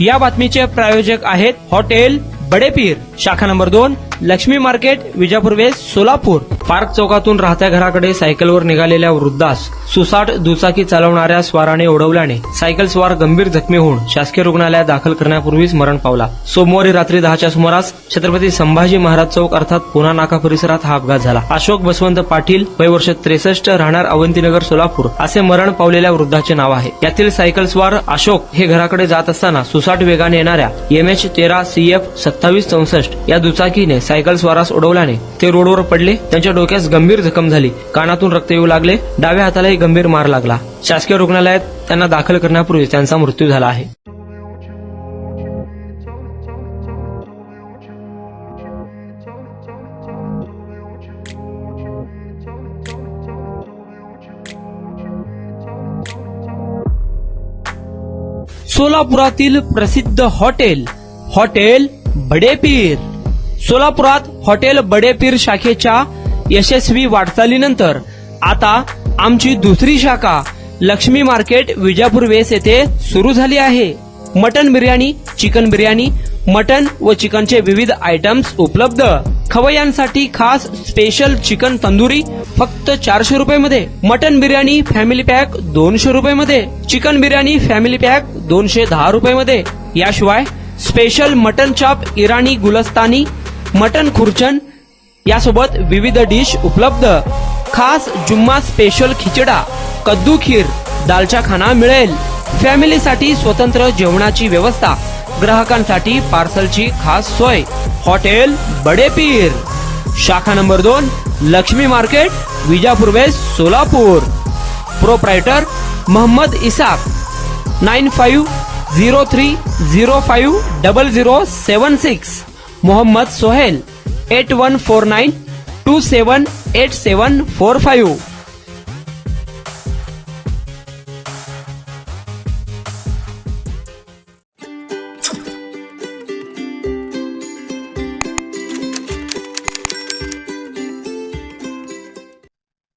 या बातमीचे प्रायोजक आहेत हॉटेल बडेपीर, शाखा number 2, Laxmi market, Vijapur west, Solapur. Park चौकातून राहत्या घराकडे सायकलवर निघालेल्या वृद्धास सुसाट दुचाकी चालवणाऱ्या स्वाराने उडवल्याने सायकल स्वार गंभीर जखमी होऊन शासकीय रुग्णालयात दाखल करण्यापूर्वीच मरण पावला. सोमवारी रात्री 10च्या सुमारास छत्रपती संभाजी महाराज चौक अर्थात पुणा नाका परिसरात हा अपघात झाला. अशोक बसवंत पाटील, वय वर्ष 63, राहणार अवंतीनगर, सोलापूर असे मरण पावलेल्या वृद्धाचे नाव आहे. यातील सायकल स्वार अशोक हे घराकडे जात असताना सुसाट वेगाने येणाऱ्या MH13 CF 2764 या दुचाकीने सायकल स्वारास उडवल्याने ते रोडवर पडले. त्यांच्या डोक्यास गंभीर जखम झाली, कानातून रक्त येऊ लागले, डाव्या हातालाही गंभीर मार लागला. शासकीय रुग्णालयात त्यांना दाखल करण्यापूर्वी त्यांचा मृत्यू झाला आहे. सोलापुरातील प्रसिद्ध हॉटेल बडेपीर. सोलापुरात हॉटेल बडेपीर शाखेच्या यशस्वी वाटचालीनंतर आता आमची दुसरी शाखा लक्ष्मी मार्केट, विजापूर वेस्ट येथे सुरू झाली आहे. Mutton biryani, chicken biryani, mutton व चिकनचे विविध आयटम्स उपलब्ध. खवय्यांसाठी खास स्पेशल चिकन तंदुरी फक्त 400 रुपये मध्ये. मटन बिर्याणी फॅमिली पॅक 200 रुपये मध्ये. चिकन बिर्याणी फॅमिली पॅक 210 रुपये मध्ये. याशिवाय स्पेशल मटन चाप, इराणी गुलस्तानी, मटन खुर्चन यासोबत विविध डिश उपलब्ध. खास जुम्मा स्पेशल खिचडा, कद्दू खीर, दालचा खाना मिळेल. फॅमिलीसाठी स्वतंत्र जेवणाची व्यवस्था, ग्राहकांसाठी पार्सलची खास सोय. हॉटेल बडेपीर, शाखा number 2, Laxmi market, Vijapur west, Solapur. Proprietor Mohammed Isaq. 9503050076. Mohammed Sohail. 8149278745.